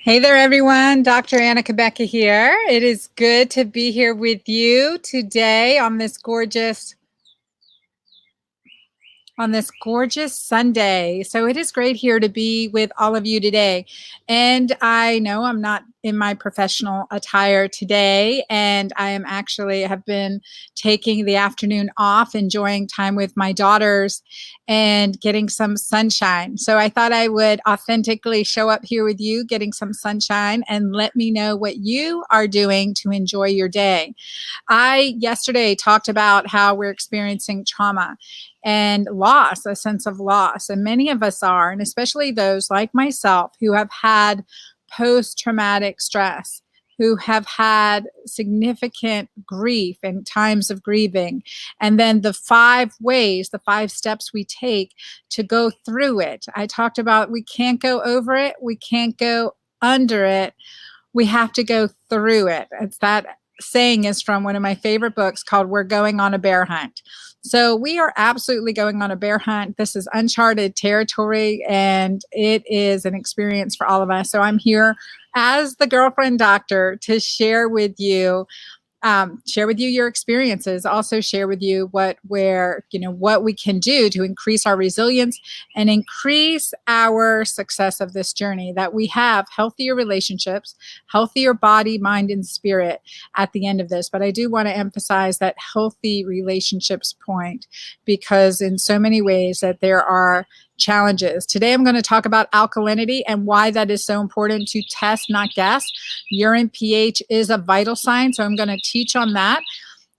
Hey there, everyone. Dr. Anna Kebecka here. It is good to be here with you today on this gorgeous Sunday. So it is great here to be with all of you today. And I know I'm not in my professional attire today, and I have been taking the afternoon off, enjoying time with my daughters and getting some sunshine. So I thought I would authentically show up here with you, getting some sunshine, and let me know what you are doing to enjoy your day. I yesterday talked about how we're experiencing trauma and loss, a sense of loss. And many of us are, and especially those like myself who have had post-traumatic stress, who have had significant grief and times of grieving. And then the 5 ways, the 5 steps we take to go through it. I talked about we can't go over it, we can't go under it, we have to go through it. It's that saying is from one of my favorite books called We're Going on a Bear Hunt. So we are absolutely going on a bear hunt. This is uncharted territory, and it is an experience for all of us. So I'm here as the girlfriend doctor to share with you your experiences, also share with you what we can do to increase our resilience and increase our success of this journey, that we have healthier relationships, healthier body, mind, and spirit at the end of this. But I do want to emphasize that healthy relationships point, because in so many ways that there are challenges. Today, I'm going to talk about alkalinity and why that is so important to test, not guess. Urine pH is a vital sign, so I'm going to teach on that.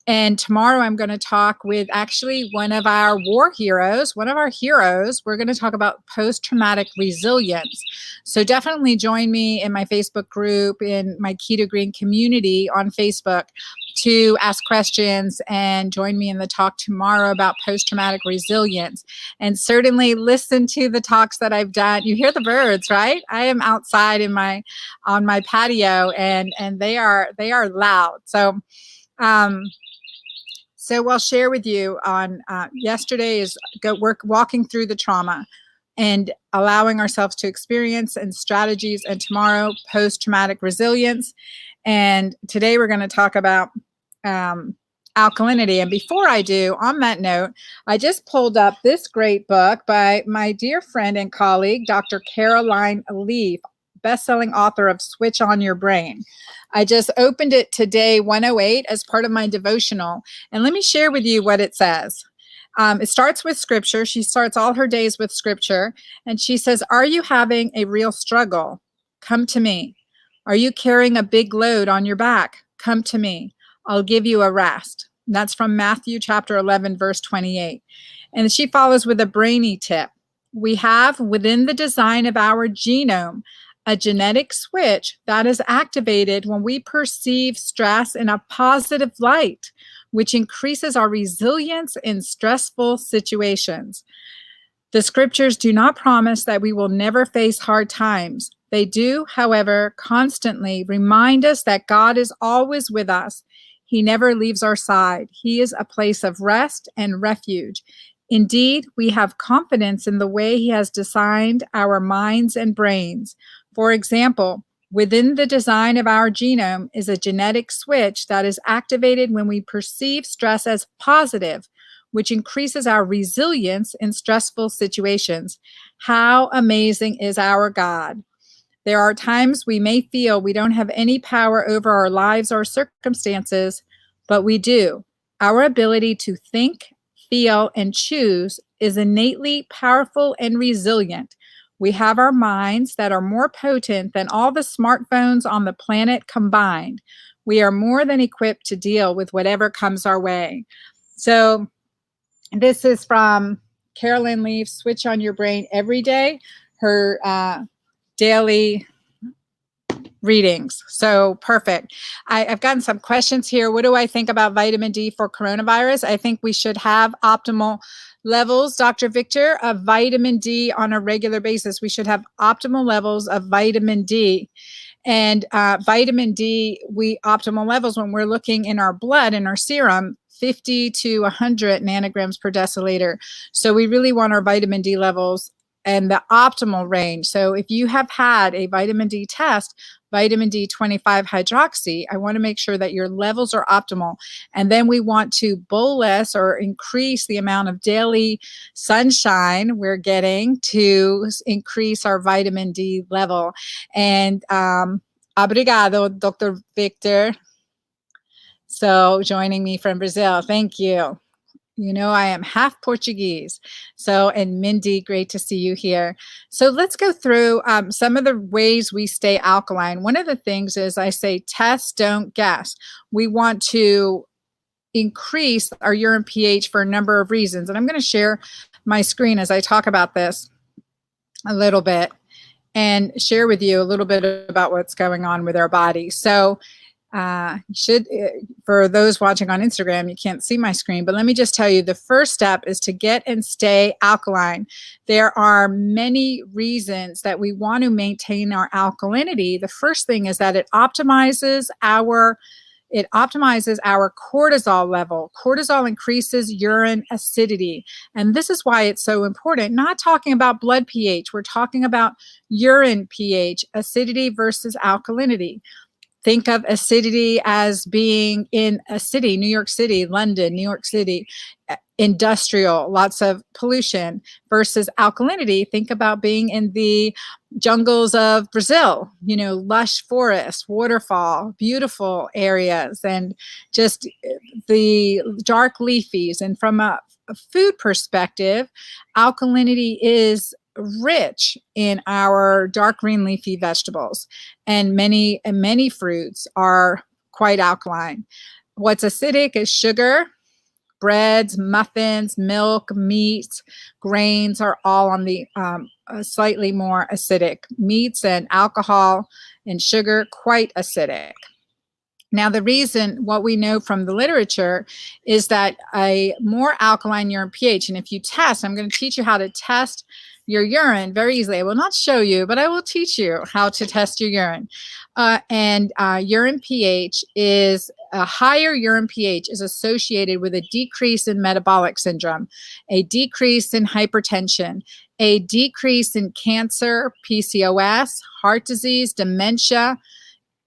And tomorrow, I'm going to talk with actually one of our war heroes, We're going to talk about post-traumatic resilience. So definitely join me in my Facebook group, in my Keto Green community on Facebook, to ask questions and join me in the talk tomorrow about post-traumatic resilience. And certainly listen to the talks that I've done. You hear the birds, right? I am outside on my patio, and they are loud. So I'll share with you on yesterday is walking through the trauma and allowing ourselves to experience and strategies, and tomorrow post-traumatic resilience. And today we're going to talk about alkalinity. And before I do, on that note, I just pulled up this great book by my dear friend and colleague, Dr. Caroline Leaf, best-selling author of Switch on Your Brain. I just opened it today, 108, as part of my devotional. And let me share with you what it says. It starts with scripture. She starts all her days with scripture. And she says, "Are you having a real struggle? Come to me. Are you carrying a big load on your back? Come to me. I'll give you a rest." And that's from Matthew chapter 11, verse 28. And she follows with a brainy tip. We have within the design of our genome a genetic switch that is activated when we perceive stress in a positive light, which increases our resilience in stressful situations. The scriptures do not promise that we will never face hard times. They do, however, constantly remind us that God is always with us. He never leaves our side. He is a place of rest and refuge. Indeed, we have confidence in the way He has designed our minds and brains. For example, within the design of our genome is a genetic switch that is activated when we perceive stress as positive, which increases our resilience in stressful situations. How amazing is our God! There are times we may feel we don't have any power over our lives or circumstances, but we do. Our ability to think, feel, and choose is innately powerful and resilient. We have our minds that are more potent than all the smartphones on the planet combined. We are more than equipped to deal with whatever comes our way. So this is from Carolyn Leaf, Switch on Your Brain Every Day, her daily readings. So perfect. I've gotten some questions here. What do I think about vitamin D for coronavirus? I think we should have optimal levels, Dr. Victor, of vitamin D on a regular basis. We should have optimal levels of vitamin D. And vitamin D, optimal levels when we're looking in our blood, in our serum, 50 to 100 nanograms per deciliter. So we really want our vitamin D levels and the optimal range. So if you have had a vitamin D test, vitamin D 25 hydroxy, I want to make sure that your levels are optimal. And then we want to bolus or increase the amount of daily sunshine we're getting to increase our vitamin D level. And obrigado, Dr. Victor. So joining me from Brazil. Thank you. You know, I am half Portuguese. So, and Mindy, great to see you here. So let's go through some of the ways we stay alkaline. One of the things is I say test, don't guess. We want to increase our urine pH for a number of reasons. And I'm going to share my screen as I talk about this a little bit and share with you a little bit about what's going on with our body. So for those watching on Instagram, you can't see my screen, but let me just tell you, the first step is to get and stay alkaline. There are many reasons that we want to maintain our alkalinity. The first thing is that it optimizes our cortisol level. Cortisol increases urine acidity. And this is why it's so important. Not talking about blood pH, we're talking about urine pH, acidity versus alkalinity. Think of acidity as being in a city, New York City, London, New York City, industrial, lots of pollution, versus alkalinity. Think about being in the jungles of Brazil, you know, lush forests, waterfall, beautiful areas, and just the dark leafies. And from a food perspective, alkalinity is rich in our dark green leafy vegetables, and many fruits are quite alkaline. What's acidic is sugar, breads, muffins, milk, meats, grains are all on the slightly more acidic. Meats and alcohol and sugar, quite acidic. Now, the reason, what we know from the literature, is that a more alkaline urine pH, and if you test, I'm going to teach you how to test your urine very easily. I will not show you, but I will teach you how to test your urine. Urine pH is a higher urine pH is associated with a decrease in metabolic syndrome, a decrease in hypertension, a decrease in cancer, PCOS, heart disease, dementia,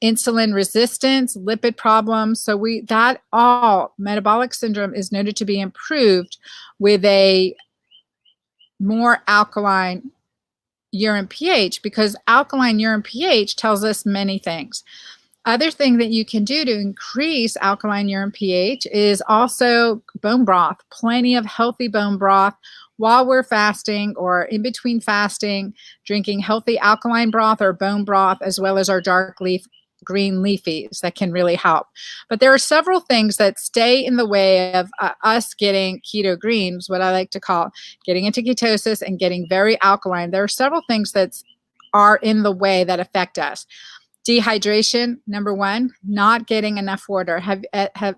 insulin resistance, lipid problems. So metabolic syndrome is noted to be improved with a more alkaline urine pH, because alkaline urine pH tells us many things. Other thing that you can do to increase alkaline urine pH is also bone broth. Plenty of healthy bone broth while we're fasting or in between fasting, drinking healthy alkaline broth or bone broth, as well as our dark green leafies that can really help. But there are several things that stay in the way of us getting keto greens, what I like to call getting into ketosis and getting very alkaline. There are several things that are in the way that affect us. Dehydration, number one, not getting enough water. Have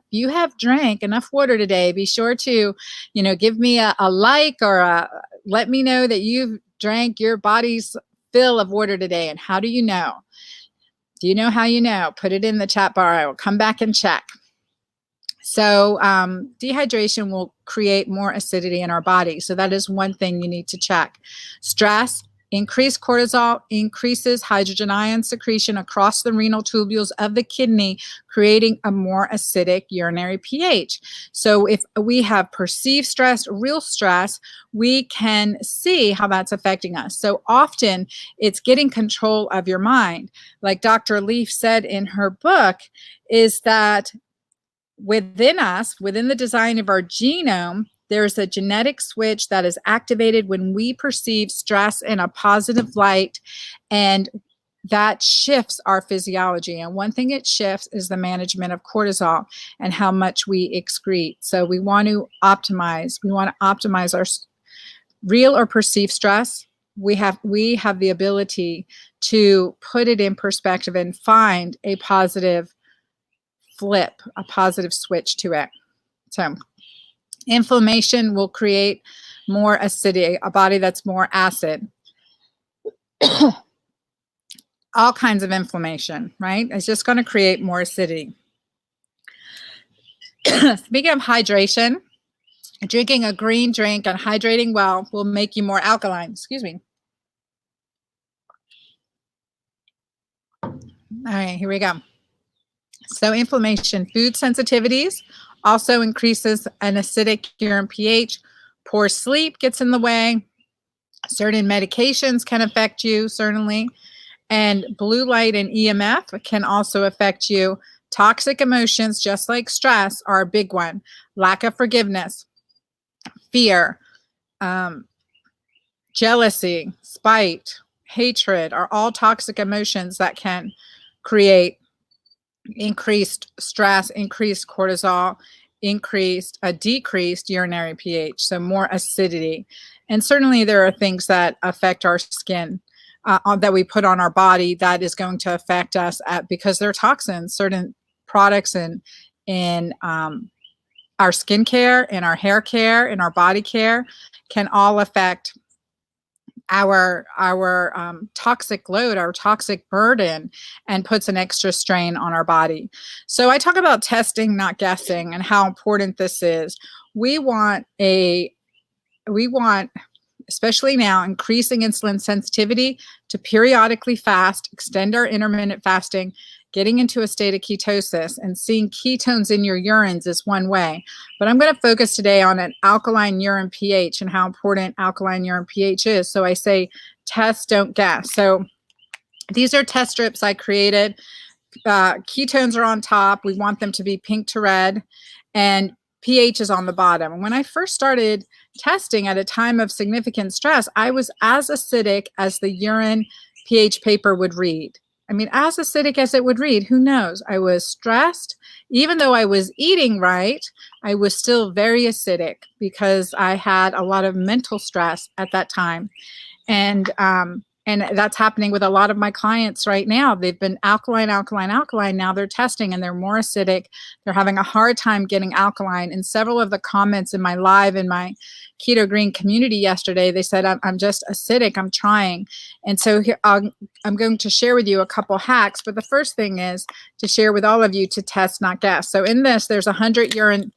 you drank enough water today? Be sure to, give me a like or let me know that you've drank your body's fill of water today. And how do you know? Do you know how you know? Put it in the chat bar. I will come back and check. So dehydration will create more acidity in our body. So that is one thing you need to check. Stress, increased cortisol increases hydrogen ion secretion across the renal tubules of the kidney, creating a more acidic urinary pH. So if we have perceived stress, real stress, we can see how that's affecting us. So often it's getting control of your mind. Like Dr. Leaf said in her book, is that within us, within the design of our genome, there's a genetic switch that is activated when we perceive stress in a positive light, and that shifts our physiology. And one thing it shifts is the management of cortisol and how much we excrete. So we want to optimize. We want to optimize our real or perceived stress. We have the ability to put it in perspective and find a positive flip, a positive switch to it. So inflammation will create more acidity, a body that's more acid. All kinds of inflammation, right? It's just going to create more acidity. Speaking of hydration, drinking a green drink and hydrating well will make you more alkaline. Excuse me. All right, here we go. So inflammation, food sensitivities also increases an acidic urine pH. Poor sleep gets in the way. Certain medications can affect you, certainly. And blue light and EMF can also affect you. Toxic emotions, just like stress, are a big one. Lack of forgiveness, fear, um, jealousy, spite, hatred are all toxic emotions that can create increased stress, increased cortisol, decreased urinary pH, so more acidity. And certainly there are things that affect our skin that we put on our body that is going to affect us because they're toxins. Certain products in our skincare, in our hair care, in our body care can all affect our toxic load, our toxic burden, and puts an extra strain on our body. So I talk about testing, not guessing, and how important this is. We want, especially now, increasing insulin sensitivity to periodically fast, extend our intermittent fasting, getting into a state of ketosis, and seeing ketones in your urines is one way. But I'm going to focus today on an alkaline urine pH and how important alkaline urine pH is. So I say test, don't guess. So these are test strips I created. Ketones are on top. We want them to be pink to red, and pH is on the bottom. And when I first started testing at a time of significant stress, I was as acidic as the urine pH paper would read. I mean, as acidic as it would read, who knows? I was stressed. Even though I was eating right, I was still very acidic because I had a lot of mental stress at that time. And that's happening with a lot of my clients right now. They've been alkaline. Now they're testing and they're more acidic. They're having a hard time getting alkaline. And several of the comments in my live in my Keto Green community yesterday, they said, I'm just acidic. I'm trying. And so here, I'm going to share with you a couple hacks. But the first thing is to share with all of you to test, not guess. So in this, there's 100 urine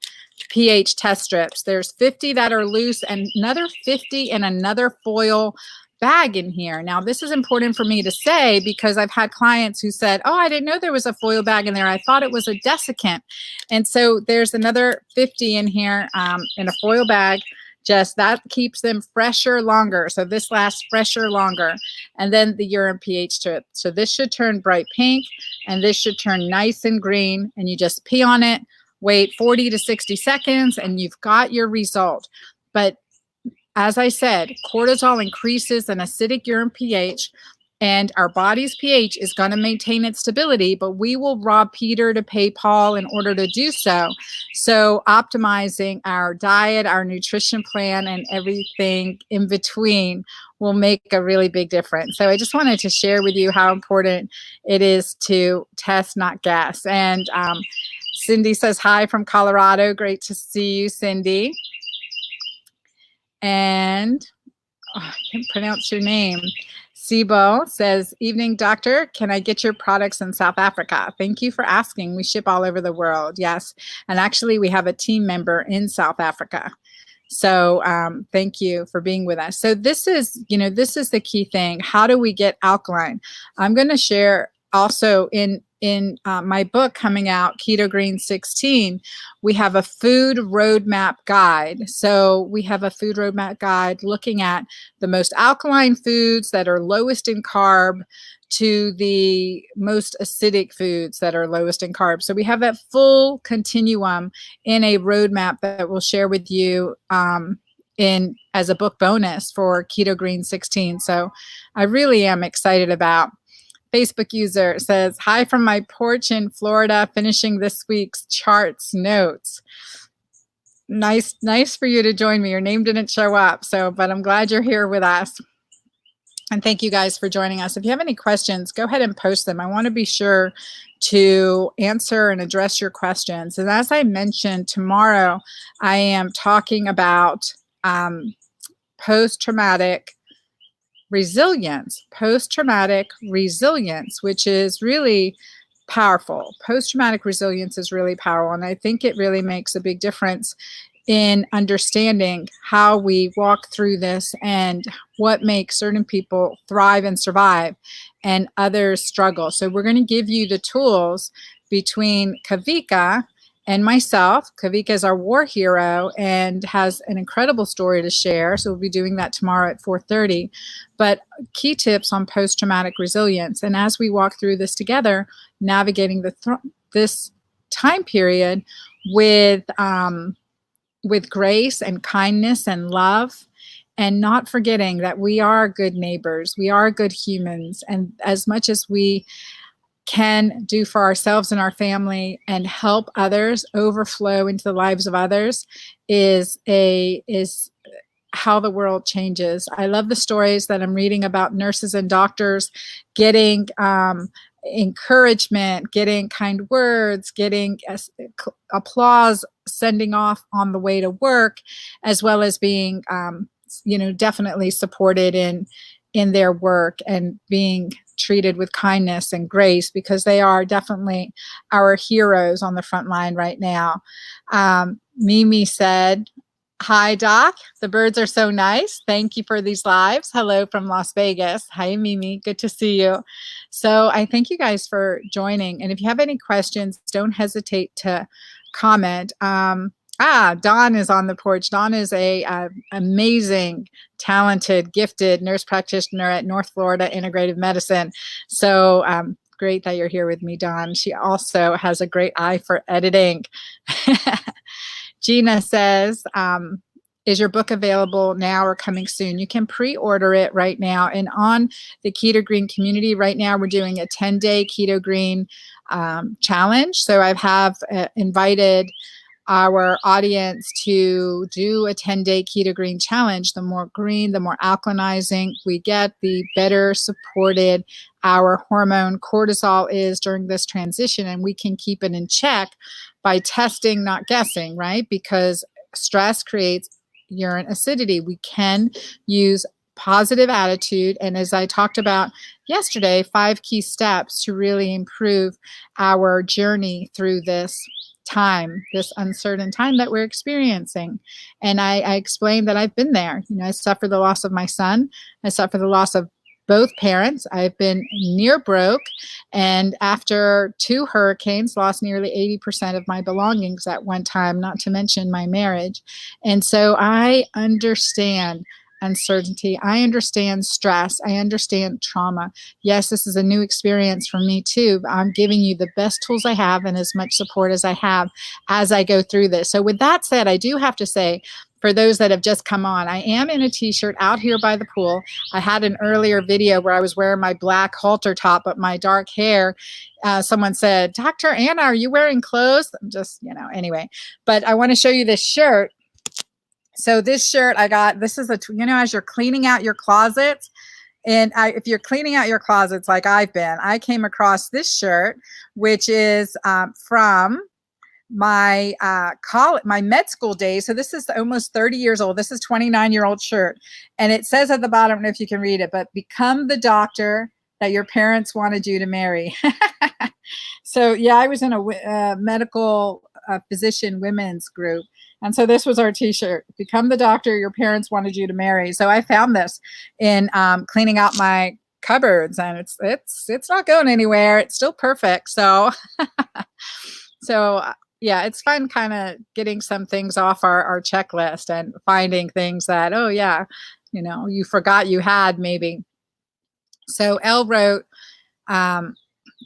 pH test strips. There's 50 that are loose and another 50 in another foil bag in here. Now, this is important for me to say because I've had clients who said, oh, I didn't know there was a foil bag in there. I thought it was a desiccant. And so there's another 50 in here in a foil bag. Just that keeps them fresher longer. So this lasts fresher longer. And then the urine pH strip. So this should turn bright pink and this should turn nice and green. And you just pee on it, wait 40 to 60 seconds, and you've got your result. But as I said, cortisol increases an acidic urine pH, and our body's pH is going to maintain its stability, but we will rob Peter to pay Paul in order to do so. So optimizing our diet, our nutrition plan, and everything in between will make a really big difference. So I just wanted to share with you how important it is to test, not guess. And Cindy says hi from Colorado. Great to see you, Cindy. And I can't pronounce your name. Sibo says, evening, doctor. Can I get your products in South Africa? Thank you for asking. We ship all over the world. Yes. And actually, we have a team member in South Africa. So thank you for being with us. So this is the key thing. How do we get alkaline? I'm going to share also in my book coming out, Keto Green 16, we have a food roadmap guide. So we have a food roadmap guide looking at the most alkaline foods that are lowest in carb to the most acidic foods that are lowest in carb. So we have that full continuum in a roadmap that we'll share with you as a book bonus for Keto Green 16. So I really am excited about. Facebook user says, hi from my porch in Florida, finishing this week's charts notes. Nice for you to join me. Your name didn't show up, but I'm glad you're here with us. And thank you guys for joining us. If you have any questions, go ahead and post them. I want to be sure to answer and address your questions. And as I mentioned, tomorrow I am talking about post-traumatic resilience, which is really powerful. Post-traumatic resilience is really powerful. And I think it really makes a big difference in understanding how we walk through this and what makes certain people thrive and survive and others struggle. So we're going to give you the tools between Kavika and myself. Kavika is our war hero and has an incredible story to share. So we'll be doing that tomorrow at 4:30. But key tips on post-traumatic resilience. And as we walk through this together, navigating this time period with grace and kindness and love, and not forgetting that we are good neighbors, we are good humans, and as much as we can do for ourselves and our family and help others overflow into the lives of others is how the world changes. I love the stories that I'm reading about nurses and doctors getting encouragement, getting kind words, getting applause, sending off on the way to work, as well as being, definitely supported in their work and being treated with kindness and grace, because they are definitely our heroes on the front line right now. Mimi said, "Hi, Doc. The birds are so nice. Thank you for these lives. Hello from Las Vegas." Hi, Mimi. Good to see you. So I thank you guys for joining. And if you have any questions, don't hesitate to comment. Dawn is on the porch. Dawn is a amazing, talented, gifted nurse practitioner at North Florida Integrative Medicine. So great that you're here with me, Dawn. She also has a great eye for editing. Gina says, is your book available now or coming soon? You can pre-order it right now. And on the Keto Green community right now, we're doing a 10-day Keto Green challenge. So I have invited our audience to do a 10-day Keto Green challenge. The more green, the more alkalinizing we get, the better supported our hormone cortisol is during this transition. And we can keep it in check by testing, not guessing, right? Because stress creates urine acidity. We can use positive attitude. And as I talked about yesterday, 5 key steps to really improve our journey through this time, this uncertain time that we're experiencing. And I explained that I've been there. I suffered the loss of my son. I suffered the loss of both parents. I've been near broke, and after 2 hurricanes, lost nearly 80% of my belongings at one time, not to mention my marriage. And so I understand uncertainty. I understand stress. I understand trauma. Yes, this is a new experience for me too, but I'm giving you the best tools I have and as much support as I have as I go through this. So with that said, I do have to say, for those that have just come on, I am in a T-shirt out here by the pool. I had an earlier video where I was wearing my black halter top, but my dark hair, someone said, "Dr. Anna, are you wearing clothes?" I'm just, anyway. But I want to show you this shirt. So this shirt I got, this is as you're cleaning out your closets, and if you're cleaning out your closets like I've been, I came across this shirt, which is from my my med school days. So this is almost 30 years old. This is 29-year-old shirt. And it says at the bottom, I don't know if you can read it, but become the doctor that your parents wanted you to marry. So yeah, I was in a medical physician women's group. And so this was our T-shirt, become the doctor your parents wanted you to marry. So I found this in cleaning out my cupboards, and it's not going anywhere. It's still perfect. So, yeah, it's fun kind of getting some things off our checklist and finding things that, oh yeah, you forgot you had maybe. So Elle wrote,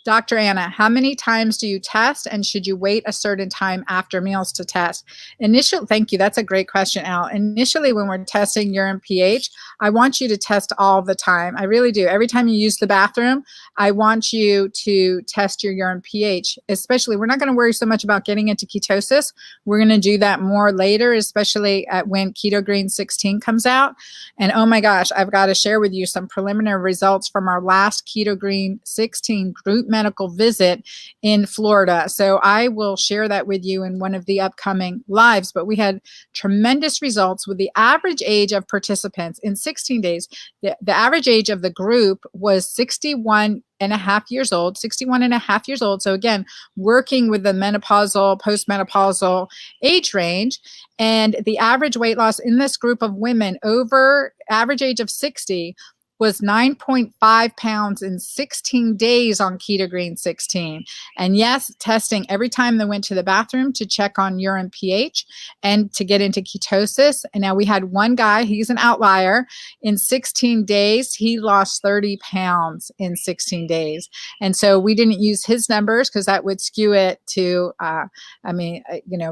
Dr. Anna, how many times do you test, and should you wait a certain time after meals to test? Thank you. That's a great question, Al. Initially, when we're testing urine pH, I want you to test all the time. I really do. Every time you use the bathroom, I want you to test your urine pH. Especially, we're not going to worry so much about getting into ketosis. We're going to do that more later, especially when Keto Green 16 comes out. And oh my gosh, I've got to share with you some preliminary results from our last Keto Green 16 group medical visit in Florida. So I will share that with you in one of the upcoming lives. But we had tremendous results with the average age of participants in 16 days. The average age of the group was 61 and a half years old, 61 and a half years old. So again, working with the menopausal, postmenopausal age range. And the average weight loss in this group of women over average age of 60 was 9.5 pounds in 16 days on Keto Green 16. And yes, testing every time they went to the bathroom to check on urine pH and to get into ketosis. And now we had one guy, he's an outlier. In 16 days, he lost 30 pounds in 16 days. And so we didn't use his numbers because that would skew it to,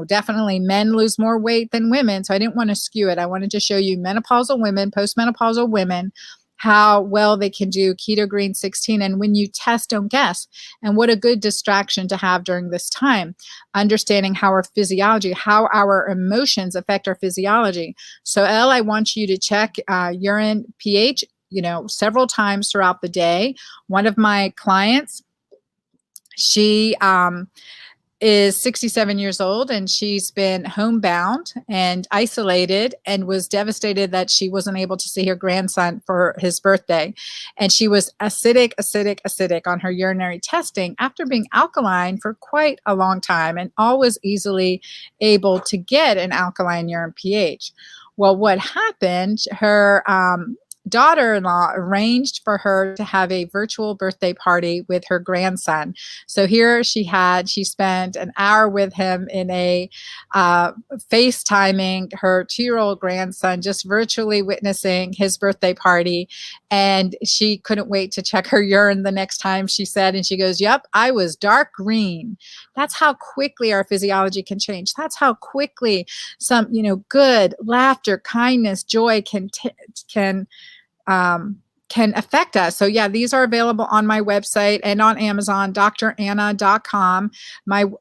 definitely men lose more weight than women. So I didn't want to skew it. I wanted to show you menopausal women, postmenopausal women, how well they can do Keto Green 16. And when you test, don't guess. And what a good distraction to have during this time, understanding how our physiology, how our emotions affect our physiology. So Elle, I want you to check urine pH, several times throughout the day. One of my clients, she is 67 years old, and she's been homebound and isolated and was devastated that she wasn't able to see her grandson for his birthday. And she was acidic on her urinary testing after being alkaline for quite a long time and always easily able to get an alkaline urine pH. Well, what happened, her daughter-in-law arranged for her to have a virtual birthday party with her grandson. So here she spent an hour with him in a FaceTiming her 2-year-old grandson, just virtually witnessing his birthday party. And she couldn't wait to check her urine the next time, she said. And she goes, yep, I was dark green. That's how quickly our physiology can change. That's how quickly some, good laughter, kindness, joy can affect us. So yeah, these are available on my website and on Amazon, dranna.com.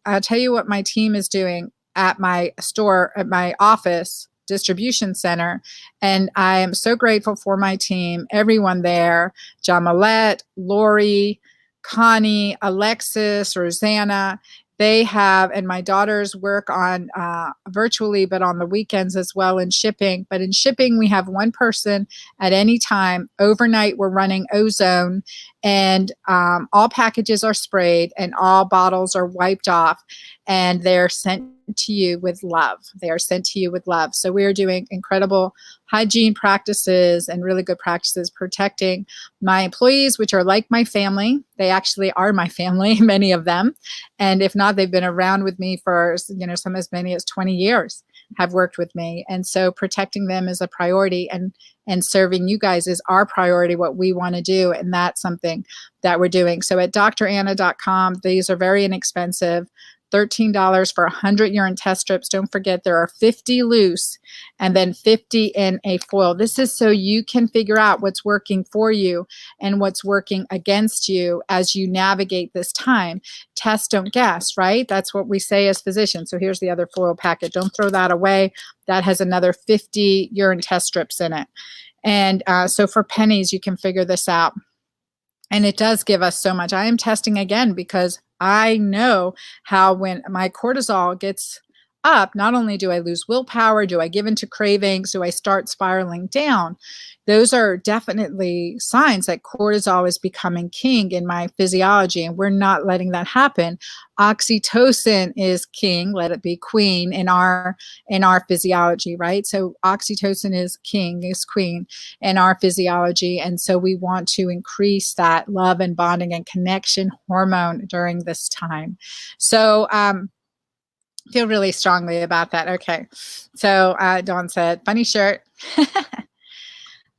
I'll tell you what my team is doing at my store, at my office distribution center. And I am so grateful for my team, everyone there, Jamalette, Lori, Connie, Alexis, Rosanna. They have, and my daughters work on virtually, but on the weekends as well in shipping. But in shipping, we have one person at any time. Overnight, we're running ozone, and all packages are sprayed and all bottles are wiped off, and they're sent to you with love. They are sent to you with love. So we are doing incredible hygiene practices and really good practices protecting my employees, which are like my family. They actually are my family, many of them. And if not, they've been around with me for, some as many as 20 years have worked with me. And so protecting them is a priority, and serving you guys is our priority, what we want to do. And that's something that we're doing. So at dranna.com, these are very inexpensive. $13 for 100 urine test strips. Don't forget, there are 50 loose and then 50 in a foil. This is so you can figure out what's working for you and what's working against you as you navigate this time. Test, don't guess, right? That's what we say as physicians. So here's the other foil packet. Don't throw that away. That has another 50 urine test strips in it. And so for pennies, you can figure this out. And it does give us so much. I am testing again because I know how when my cortisol gets up, not only do I lose willpower, do I give into cravings, do I start spiraling down? Those are definitely signs that cortisol is becoming king in my physiology, and we're not letting that happen. Oxytocin is king, let it be queen in our physiology, right? So oxytocin is king, is queen in our physiology, and so we want to increase that love and bonding and connection hormone during this time. So feel really strongly about that. Okay. So Dawn said, funny shirt.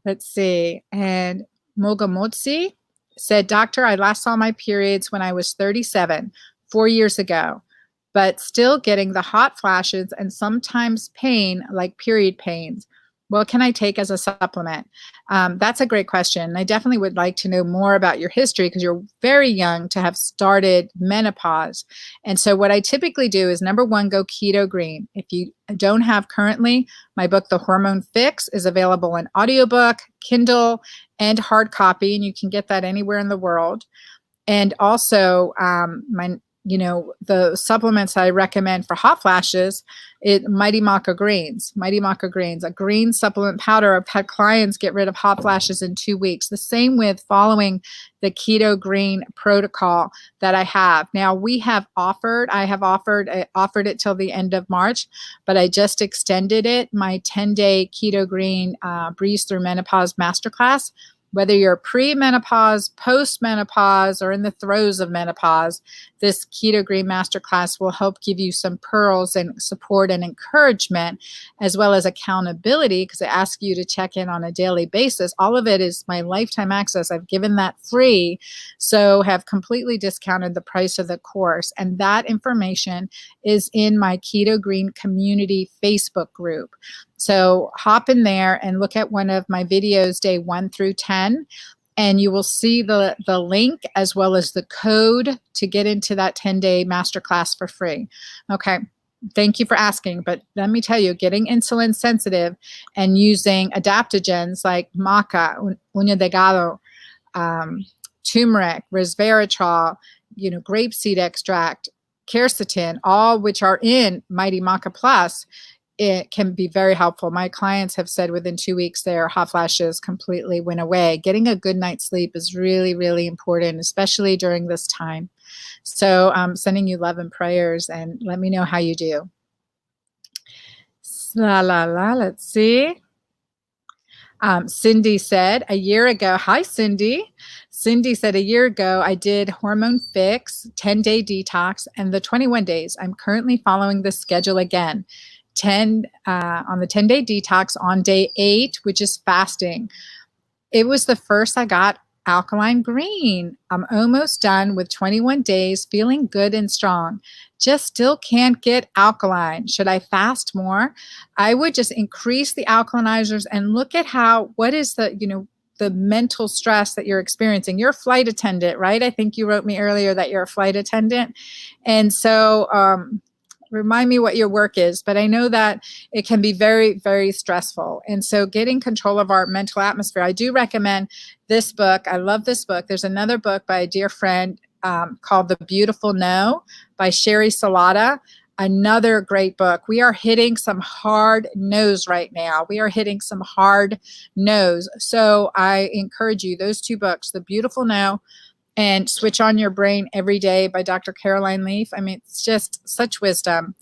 Let's see. And Mogamotsi said, Doctor, I last saw my periods when I was 37, 4 years ago, but still getting the hot flashes and sometimes pain, like period pains. What can I take as a supplement? That's a great question. I definitely would like to know more about your history because you're very young to have started menopause. And so what I typically do is, number one, go keto green. If you don't have currently, my book, The Hormone Fix, is available in audiobook, Kindle, and hard copy, and you can get that anywhere in the world. And also my the supplements I recommend for hot flashes, Mighty Maca Greens, a green supplement powder. I've had clients get rid of hot flashes in 2 weeks. The same with following the keto green protocol that I have. Now I have offered it till the end of March, but I just extended it, my 10-day keto green breeze through menopause masterclass. Whether you're pre-menopause, post-menopause, or in the throes of menopause, this Keto Green Masterclass will help give you some pearls and support and encouragement, as well as accountability, because I ask you to check in on a daily basis. All of it is my lifetime access. I've given that free, so have completely discounted the price of the course. And that information is in my Keto Green Community Facebook group. So hop in there and look at one of my videos, day 1 through 10, and you will see the link as well as the code to get into that 10-day masterclass for free. Okay, thank you for asking, but let me tell you, getting insulin sensitive and using adaptogens like maca, uña de gato, turmeric, resveratrol, grapeseed extract, quercetin, all which are in Mighty Maca Plus, it can be very helpful. My clients have said within 2 weeks their hot flashes completely went away. Getting a good night's sleep is really, really important, especially during this time. So I'm sending you love and prayers, and let me know how you do. Let's see. Cindy said a year ago, hi Cindy. Cindy said a year ago, I did hormone fix, 10-day detox, and the 21 days. I'm currently following the schedule again. On the 10-day detox on day 8, which is fasting. It was the first I got alkaline green. I'm almost done with 21 days, feeling good and strong. Just still can't get alkaline. Should I fast more? I would just increase the alkalinizers and look at what is the mental stress that you're experiencing. You're a flight attendant, right? I think you wrote me earlier that you're a flight attendant. And so, remind me what your work is, but I know that it can be very, very stressful. And so getting control of our mental atmosphere, I do recommend this book. I love this book. There's another book by a dear friend called The Beautiful No by Sherry Salata. Another great book. We are hitting some hard no's right now. So I encourage you, those 2 books, The Beautiful No and Switch On Your Brain Every Day by Dr. Caroline Leaf. I mean, it's just such wisdom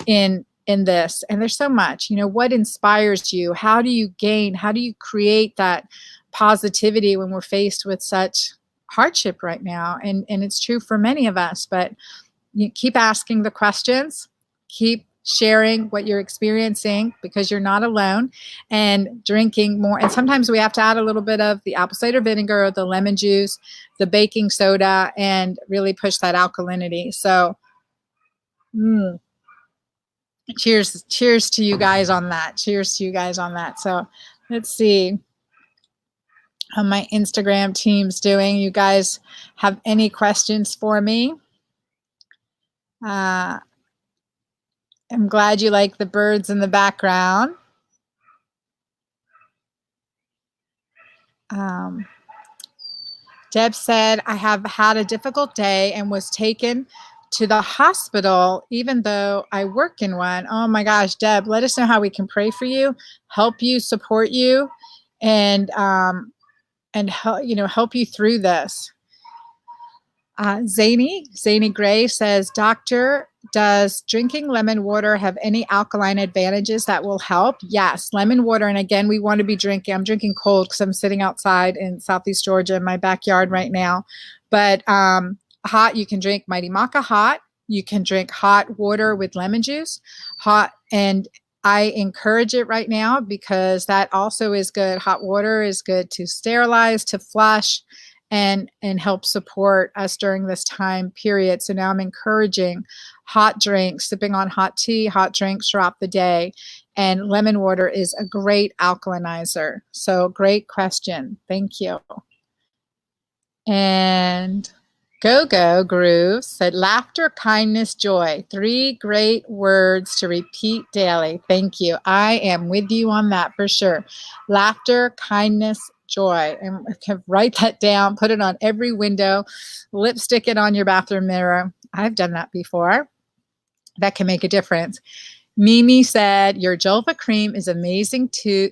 in this. And there's so much, what inspires you? How do you create that positivity when we're faced with such hardship right now? And it's true for many of us, but you keep asking the questions, keep sharing what you're experiencing, because you're not alone, and drinking more. And sometimes we have to add a little bit of the apple cider vinegar, the lemon juice, the baking soda, and really push that alkalinity. So cheers to you guys on that. So let's see how my Instagram team's doing. You guys have any questions for me? I'm glad you like the birds in the background. Deb said, I have had a difficult day and was taken to the hospital, even though I work in one. Oh my gosh, Deb, let us know how we can pray for you, help you, support you, and help you through this. Zany Gray says, Doctor, does drinking lemon water have any alkaline advantages that will help? Yes, lemon water. And again, we want to be drinking. I'm drinking cold because I'm sitting outside in Southeast Georgia in my backyard right now. But hot, you can drink Mighty Maca hot. You can drink hot water with lemon juice, hot. And I encourage it right now because that also is good. Hot water is good to sterilize, to flush, and help support us during this time period. So now I'm encouraging hot drinks, sipping on hot tea, hot drinks throughout the day. And lemon water is a great alkalinizer. So great question. Thank you. And Go Groove said, laughter, kindness, joy. 3 great words to repeat daily. Thank you. I am with you on that for sure. Laughter, kindness, joy. And write that down, put it on every window, lipstick it on your bathroom mirror. I've done that before. That can make a difference. Mimi said, your Jolva cream is amazing too.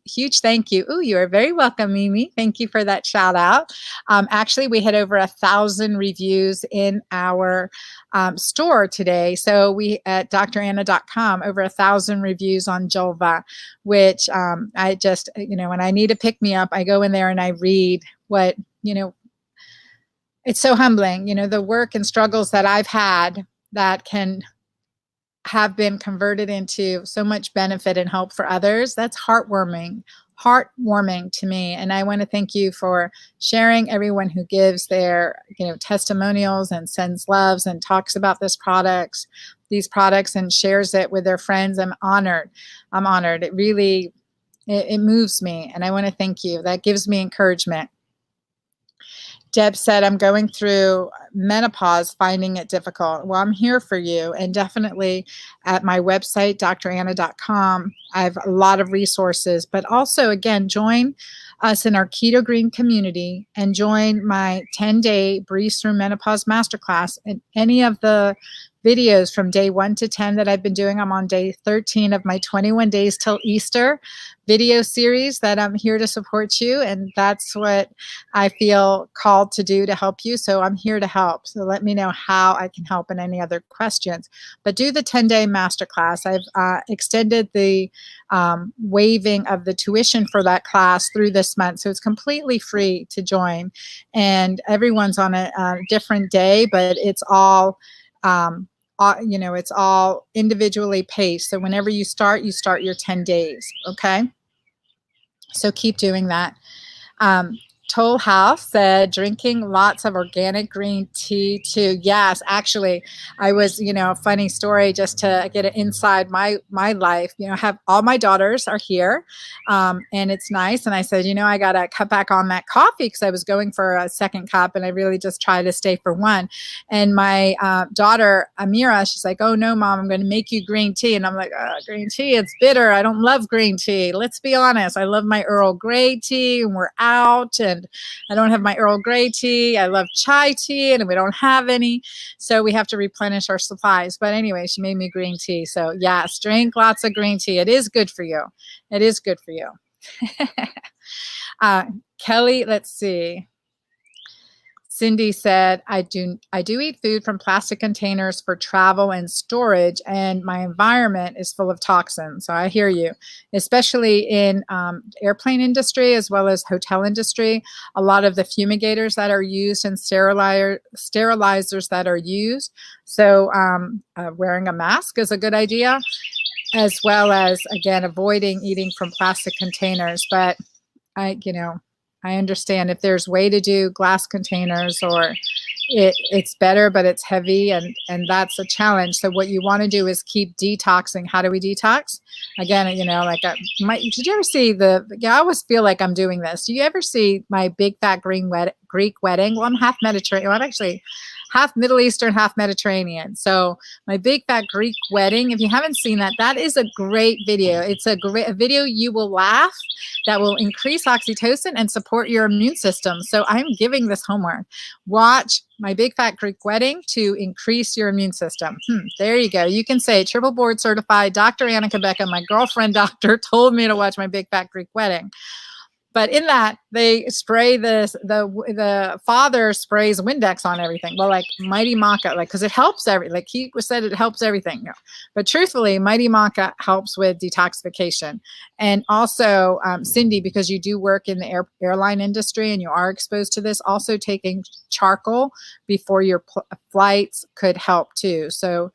Huge thank you. Oh, you are very welcome, Mimi. Thank you for that shout out. Actually, we had over 1,000 reviews in our store today. So we at dranna.com, over 1,000 reviews on Jolva, which I just, when I need to pick me up, I go in there and I read what, it's so humbling, the work and struggles that I've had that can have been converted into so much benefit and help for others. That's heartwarming to me. And I want to thank you for sharing, everyone who gives their, testimonials and sends loves and talks about these products and shares it with their friends. I'm honored. It really, it moves me. And I want to thank you. That gives me encouragement. Deb said, I'm going through menopause, finding it difficult. Well, I'm here for you. And definitely at my website, dranna.com, I have a lot of resources. But also, again, join us in our Keto Green community and join my 10-day Breeze Through Menopause Masterclass. And any of the videos from day 1 to 10 that I've been doing, I'm on day 13 of my 21 Days Till Easter video series that I'm here to support you. And that's what I feel called to do to help you. So I'm here to help. So let me know how I can help and any other questions. But do the 10-day masterclass. I've extended the waiving of the tuition for that class through this month. So it's completely free to join. And everyone's on a different day, but it's all it's all individually paced. So whenever you start your 10 days. Okay. So keep doing that. Toll House said, drinking lots of organic green tea too. Yes, actually, I was, a funny story just to get it inside my life. I have all my daughters are here, and it's nice. And I said, I got to cut back on that coffee because I was going for a second cup, and I really just try to stay for one. And my daughter Amira, she's like, "Oh no, Mom, I'm going to make you green tea." And I'm like, "Green tea, it's bitter. I don't love green tea. Let's be honest. I love my Earl Grey tea, and we're out, and I don't have my Earl Grey tea. I love chai tea, and we don't have any. So we have to replenish our supplies." But anyway, she made me green tea. So yes, drink lots of green tea. It is good for you. It is good for you. Kelly, let's see. Cindy said, I do eat food from plastic containers for travel and storage, and my environment is full of toxins. So I hear you, especially in airplane industry as well as hotel industry. A lot of the fumigators that are used and sterilizers that are used. So wearing a mask is a good idea, as well as, again, avoiding eating from plastic containers. But I understand if there's way to do glass containers, or it's better, but it's heavy, and that's a challenge. So what you want to do is keep detoxing. How do we detox? Again, did you ever see I always feel like I'm doing this. Do you ever see my Big Fat Greek Wedding? Well, I'm half Mediterranean. Well, I'm actually half Middle Eastern, half Mediterranean. So my Big Fat Greek Wedding, if you haven't seen that, that is a great video. It's a video you will laugh, that will increase oxytocin and support your immune system. So I'm giving this homework. Watch my Big Fat Greek Wedding to increase your immune system. There you go. You can say, triple board certified Dr. Anna Quebeca, my girlfriend doctor, told me to watch my Big Fat Greek Wedding. But in that, they spray the father sprays Windex on everything. Well, like Mighty Maca, because it helps he said it helps everything. But truthfully, Mighty Maca helps with detoxification. And also, Cindy, because you do work in the airline industry and you are exposed to this, also taking charcoal before your flights could help too. So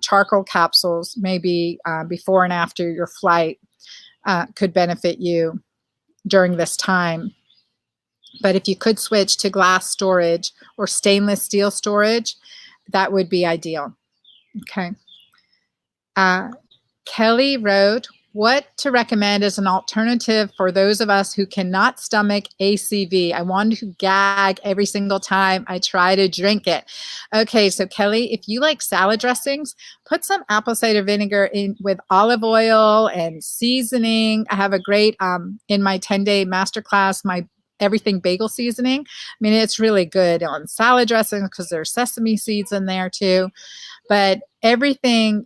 charcoal capsules, maybe before and after your flight, could benefit you during this time. But if you could switch to glass storage or stainless steel storage, that would be ideal. Okay. Kelly wrote, what to recommend as an alternative for those of us who cannot stomach ACV? I want to gag every single time I try to drink it. Okay, so Kelly, if you like salad dressings, put some apple cider vinegar in with olive oil and seasoning. I have a great, in my 10-day masterclass, my everything bagel seasoning. I mean, it's really good on salad dressing because there's sesame seeds in there too. But everything,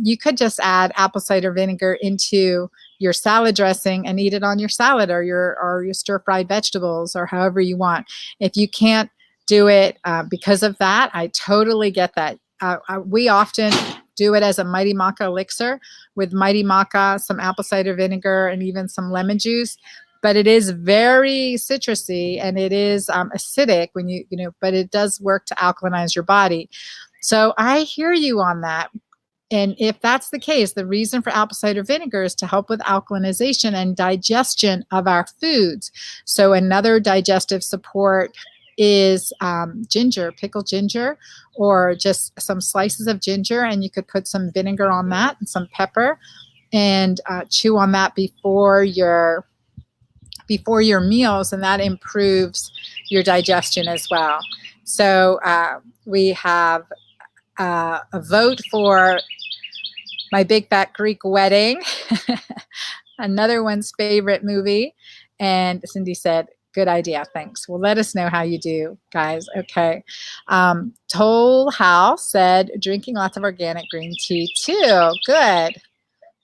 you could just add apple cider vinegar into your salad dressing and eat it on your salad or your stir-fried vegetables or however you want. If you can't do it because of that, I totally get that. We often do it as a Mighty Maca elixir with Mighty Maca, some apple cider vinegar, and even some lemon juice. But it is very citrusy and it is acidic when but it does work to alkalinize your body. So I hear you on that. And if that's the case, the reason for apple cider vinegar is to help with alkalinization and digestion of our foods. So another digestive support is ginger, pickled ginger, or just some slices of ginger, and you could put some vinegar on that and some pepper and chew on that before your meals, and that improves your digestion as well. So we have a vote for My Big Fat Greek Wedding, another one's favorite movie, and Cindy said, good idea, thanks. Well, let us know how you do, guys. Okay. Toll House said, drinking lots of organic green tea too. Good.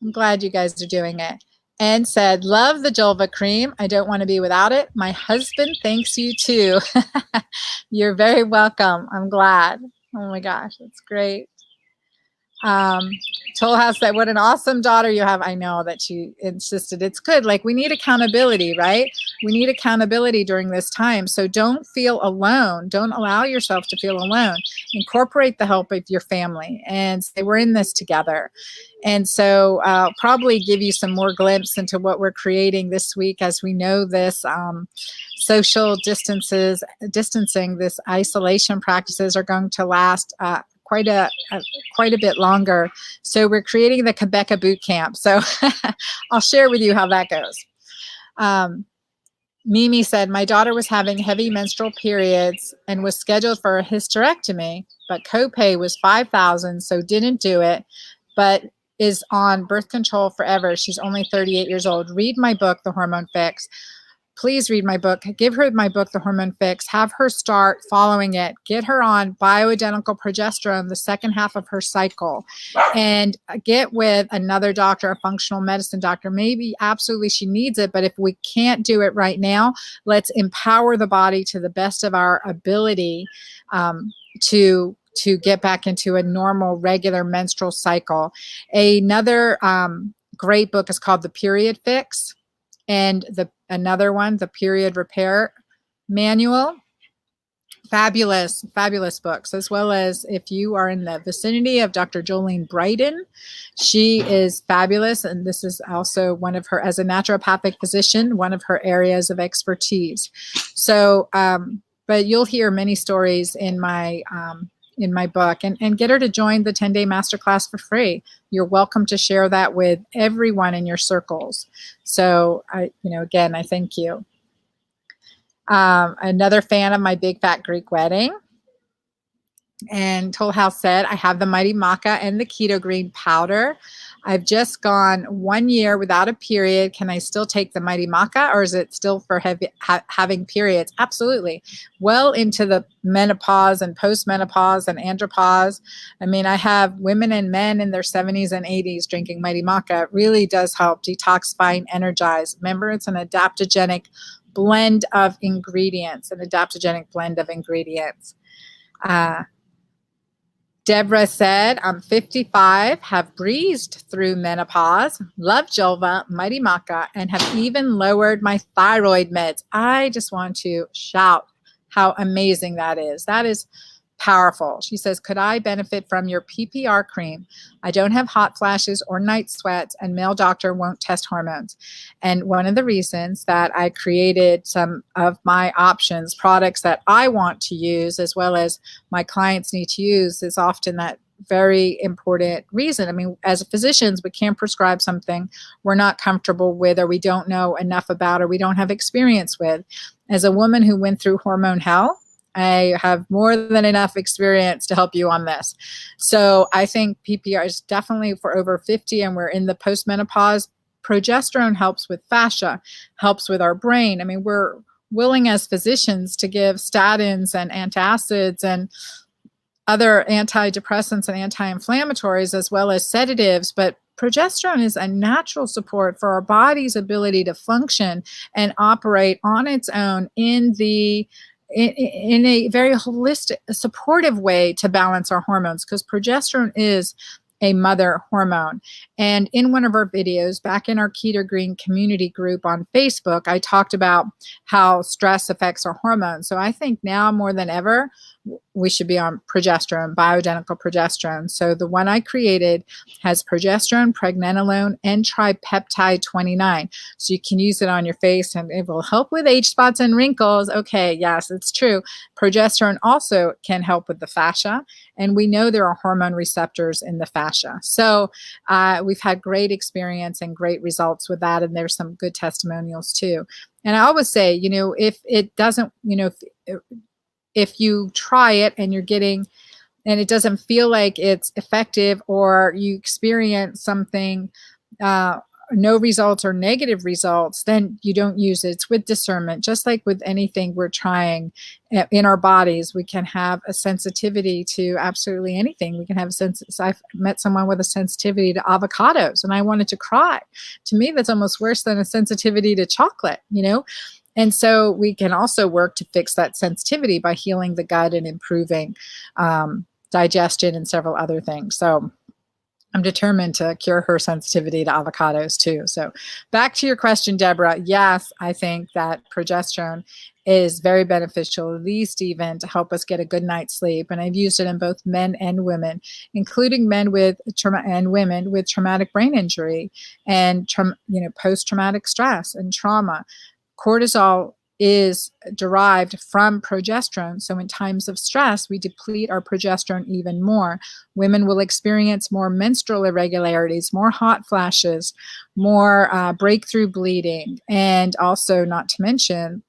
I'm glad you guys are doing it. And said, love the Julva cream. I don't want to be without it. My husband thanks you too. You're very welcome. I'm glad. Oh my gosh, that's great. Toll House said, what an awesome daughter you have. I know that she insisted. It's good. Like, we need accountability, right? We need accountability during this time. So don't feel alone. Don't allow yourself to feel alone. Incorporate the help of your family and say, we're in this together. And so I'll probably give you some more glimpse into what we're creating this week. As we know, this social distancing, this isolation practices are going to last quite a bit longer. So we're creating the Quebeca boot camp. So I'll share with you how that goes. Mimi said, my daughter was having heavy menstrual periods and was scheduled for a hysterectomy, but copay was $5,000, so didn't do it, but is on birth control forever. She's only 38 years old. Read my book, The Hormone Fix. Please read my book. Give her my book, The Hormone Fix. Have her start following it. Get her on bioidentical progesterone the second half of her cycle. And get with another doctor, a functional medicine doctor. Maybe absolutely she needs it, but if we can't do it right now, let's empower the body to the best of our ability to get back into a normal, regular menstrual cycle. Another great book is called The Period Fix. And another one, The Period Repair Manual. Fabulous, fabulous books, as well as if you are in the vicinity of Dr. Jolene Brighton, she is fabulous. And this is also one of her, as a naturopathic physician, one of her areas of expertise. So, but you'll hear many stories in my book, and get her to join the 10-day masterclass for free. You're welcome to share that with everyone in your circles. So again, I thank you. Another fan of My Big Fat Greek Wedding. And Toll House said, I have the Mighty Maca and the Keto Green Powder. I've just gone 1 year without a period. Can I still take the Mighty Maca, or is it still for having periods? Absolutely. Well into the menopause and postmenopause and andropause. I mean, I have women and men in their 70s and 80s drinking Mighty Maca. It really does help detoxify and energize. Remember, it's an adaptogenic blend of ingredients, Deborah said, I'm 55, have breezed through menopause, love Julva, Mighty Maca, and have even lowered my thyroid meds. I just want to shout how amazing that is. That is powerful. She says, could I benefit from your PPR cream? I don't have hot flashes or night sweats, and male doctor won't test hormones. And one of the reasons that I created some of my options, products that I want to use, as well as my clients need to use, is often that very important reason. I mean, as physicians, we can't prescribe something we're not comfortable with, or we don't know enough about, or we don't have experience with. As a woman who went through hormone hell, I have more than enough experience to help you on this. So I think PPR is definitely for over 50, and we're in the postmenopause. Progesterone helps with fascia, helps with our brain. I mean, we're willing as physicians to give statins and antacids and other antidepressants and anti-inflammatories as well as sedatives, but progesterone is a natural support for our body's ability to function and operate on its own in a very holistic, supportive way to balance our hormones, because progesterone is a mother hormone. And in one of our videos back in our Keto Green community group on Facebook, I talked about how stress affects our hormones. So I think now more than ever, we should be on progesterone, bioidentical progesterone. So the one I created has progesterone, pregnenolone, and tripeptide 29. So you can use it on your face and it will help with age spots and wrinkles. Okay, yes, it's true. Progesterone also can help with the fascia. And we know there are hormone receptors in the fascia. So we've had great experience and great results with that. And there's some good testimonials too. And I always say, if it doesn't, if you try it and you're getting, and it doesn't feel like it's effective, or you experience something, no results or negative results, then you don't use it. It's with discernment. Just like with anything we're trying in our bodies, we can have a sensitivity to absolutely anything. We can have a sense. I've met someone with a sensitivity to avocados and I wanted to cry. To me, that's almost worse than a sensitivity to chocolate, And so we can also work to fix that sensitivity by healing the gut and improving digestion and several other things. So I'm determined to cure her sensitivity to avocados too. So back to your question, Deborah. Yes, I think that progesterone is very beneficial, at least even to help us get a good night's sleep. And I've used it in both men and women, including men with and women with traumatic brain injury and post-traumatic stress and trauma. Cortisol is derived from progesterone. So in times of stress, we deplete our progesterone even more. Women will experience more menstrual irregularities, more hot flashes, more breakthrough bleeding, and also, not to mention,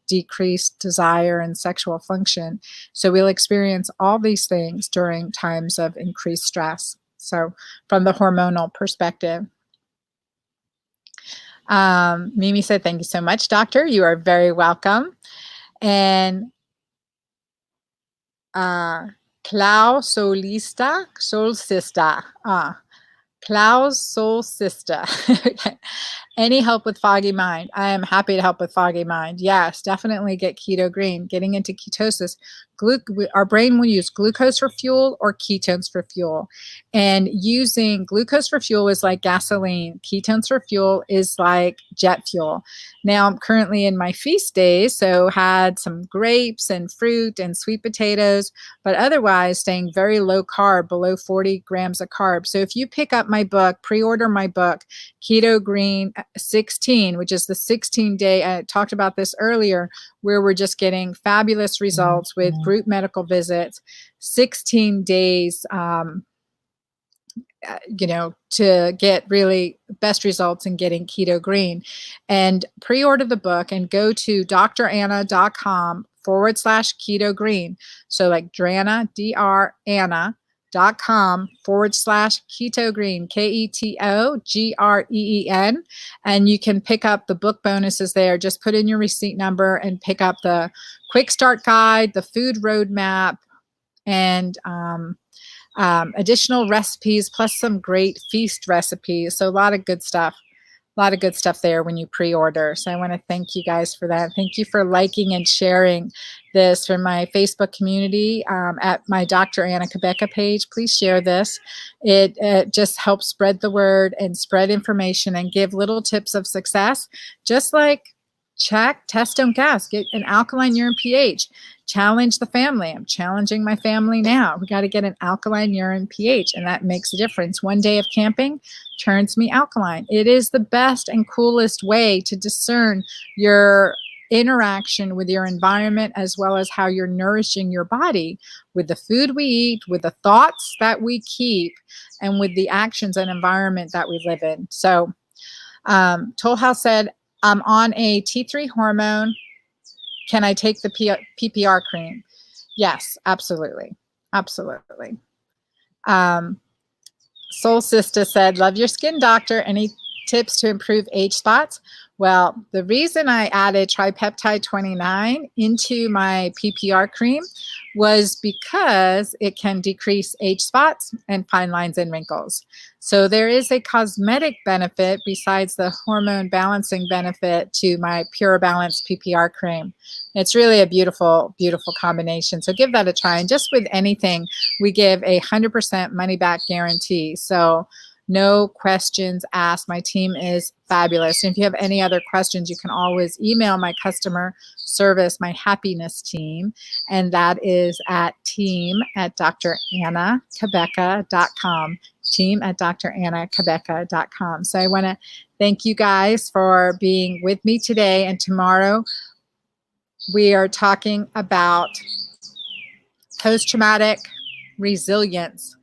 decreased desire and sexual function. So we'll experience all these things during times of increased stress. So from the hormonal perspective. Mimi said, thank you so much, doctor. You are very welcome. And Klaus Solista, Klaus Solsista. Any help with foggy mind? I am happy to help with foggy mind. Yes, definitely get Keto Green. Getting into ketosis. Our brain will use glucose for fuel or ketones for fuel. And using glucose for fuel is like gasoline. Ketones for fuel is like jet fuel. Now I'm currently in my feast days, so had some grapes and fruit and sweet potatoes, but otherwise staying very low carb, below 40 grams of carbs. So if you pick up my book, pre-order my book, Keto Green 16, which is the 16-day, I talked about this earlier, where we're just getting fabulous results with group medical visits, 16 days, to get really best results in getting Keto Green. And pre-order the book and go to dranna.com/Keto Green. So like Dranna, DRANNA.com/Keto Green, KETOGREEN. And you can pick up the book bonuses there. Just put in your receipt number and pick up the quick start guide, the food roadmap, and additional recipes, plus some great feast recipes. So a lot of good stuff. A lot of good stuff there when you pre-order. So I want to thank you guys for that. Thank you for liking and sharing this from my Facebook community at my Dr. Anna Cabeca page. Please share this. It just helps spread the word and spread information and give little tips of success. Just like check, test, don't gas, get an alkaline urine pH. Challenge the family. I'm challenging my family now. We got to get an alkaline urine pH, and that makes a difference. One day of camping turns me alkaline. It is the best and coolest way to discern your interaction with your environment, as well as how you're nourishing your body with the food we eat, with the thoughts that we keep, and with the actions and environment that we live in. So Toll House said, I'm on a T3 hormone. Can I take the PPR cream? Yes, absolutely. Absolutely. Soul Sister said, love your skin, doctor. Any tips to improve age spots? Well, the reason I added tripeptide 29 into my PPR cream was because it can decrease age spots and fine lines and wrinkles. So there is a cosmetic benefit besides the hormone balancing benefit to my Pure Balance PPR cream. It's really a beautiful, beautiful combination. So give that a try. And just with anything, we give a 100% money back guarantee. So no questions asked. My team is fabulous. And if you have any other questions, you can always email my customer service, my happiness team, and that is at team@drannakebeka.com. team@drannakebeka.com. So I want to thank you guys for being with me today. And tomorrow we are talking about post-traumatic resilience.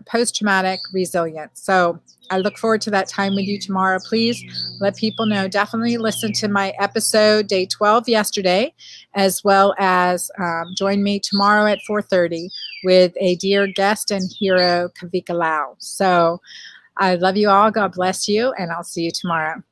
Post-traumatic resilience. So I look forward to that time with you tomorrow. Please let people know. Definitely listen to my episode, day 12 yesterday, as well as join me tomorrow at 4:30 with a dear guest and hero, Kavika Lau. So I love you all. God bless you, and I'll see you tomorrow.